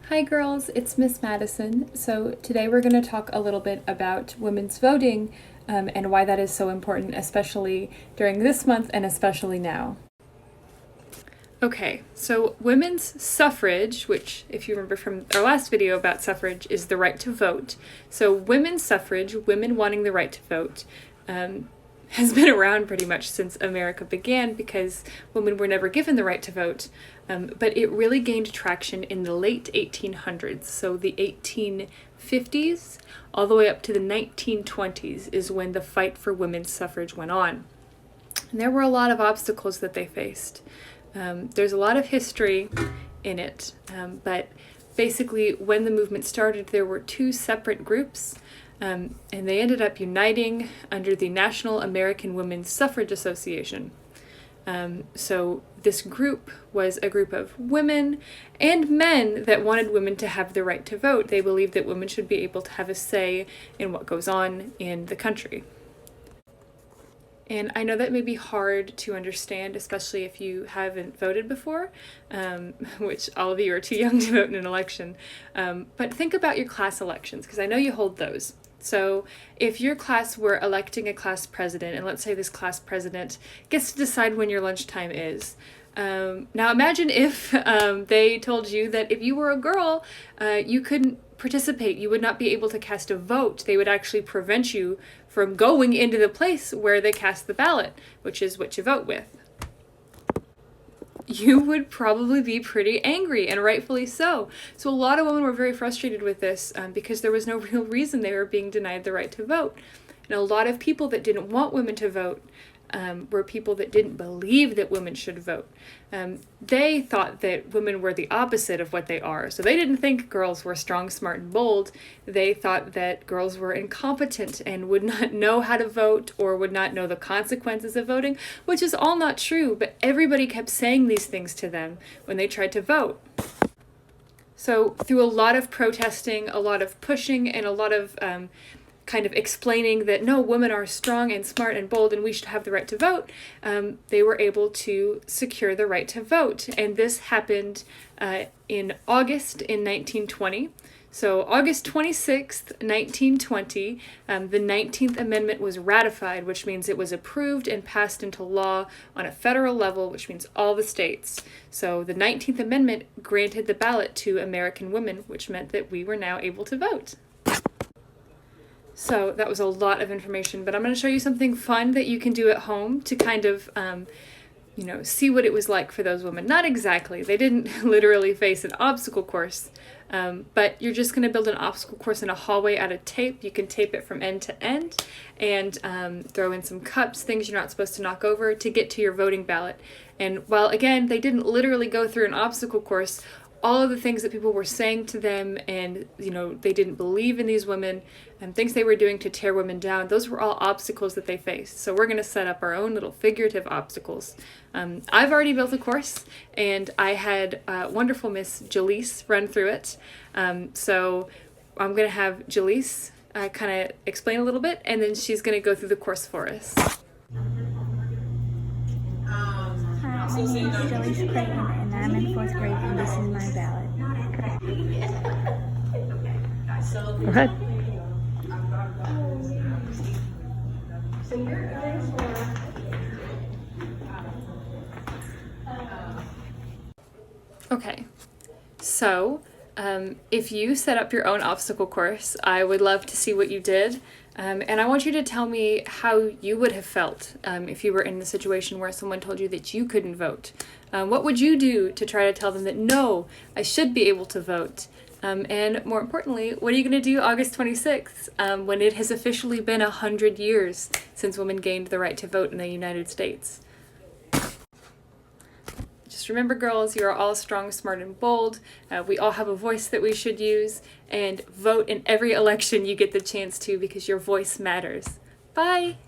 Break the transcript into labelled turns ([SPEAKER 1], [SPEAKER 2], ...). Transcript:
[SPEAKER 1] Hi girls, it's Miss Madison. So today we're going to talk a little bit about women's voting and why that is so important, especially during this month and especially now. Okay, so women's suffrage, which if you remember from our last video about suffrage, is the right to vote. So women's suffrage, women wanting the right to vote, has been around pretty much since America began because women were never given the right to vote. But it really gained traction in the late 1800s. So the 1850s all the way up to the 1920s is when the fight for women's suffrage went on. And there were a lot of obstacles that they faced. There's a lot of history in it, but basically when the movement started there were two separate groups. And they ended up uniting under the National American Women's Suffrage Association. So this group was a group of women and men that wanted women to have the right to vote. They believed that women should be able to have a say in what goes on in the country. And I know that may be hard to understand, especially if you haven't voted before, which all of you are too young to vote in an election. But think about your class elections, because I know you hold those. So if your class were electing a class president, and let's say this class president gets to decide when your lunchtime is. Now imagine if they told you that if you were a girl, you couldn't participate, you would not be able to cast a vote. They would actually prevent you from going into the place where they cast the ballot, which is what you vote with. You would probably be pretty angry, and rightfully so. So a lot of women were very frustrated with this because there was no real reason they were being denied the right to vote. And a lot of people that didn't want women to vote were people that didn't believe that women should vote. They thought that women were the opposite of what they are. So they didn't think girls were strong, smart, and bold. They thought that girls were incompetent and would not know how to vote or would not know the consequences of voting, which is all not true, but everybody kept saying these things to them when they tried to vote. So through a lot of protesting, a lot of pushing, and a lot of kind of explaining that no, women are strong and smart and bold and we should have the right to vote, they were able to secure the right to vote. And this happened in August in 1920. So August 26th, 1920, the 19th Amendment was ratified, which means it was approved and passed into law on a federal level, which means all the states. So the 19th Amendment granted the ballot to American women, which meant that we were now able to vote. So that was a lot of information, but I'm going to show you something fun that you can do at home to kind of, see what it was like for those women. Not exactly. They didn't literally face an obstacle course, but you're just going to build an obstacle course in a hallway out of tape. You can tape it from end to end and throw in some cups, things you're not supposed to knock over to get to your voting ballot. And while, again, they didn't literally go through an obstacle course, all of the things that people were saying to them and, they didn't believe in these women and things they were doing to tear women down, those were all obstacles that they faced. So we're going to set up our own little figurative obstacles. I've already built a course and I had wonderful Miss Jaleese run through it. So I'm going to have Jaleese kind of explain a little bit and then she's going to go through the course for us.
[SPEAKER 2] Hi, my name is Jaleese Clayton, and I'm in 4th grade, and this is my ballot.
[SPEAKER 3] Go ahead.
[SPEAKER 1] Okay, so if you set up your own obstacle course, I would love to see what you did. And I want you to tell me how you would have felt if you were in the situation where someone told you that you couldn't vote. What would you do to try to tell them that, no, I should be able to vote? And more importantly, what are you going to do August 26th when it has officially been 100 years since women gained the right to vote in the United States? Just remember, girls, you are all strong, smart, and bold. We all have a voice that we should use, and vote in every election you get the chance to because your voice matters. Bye!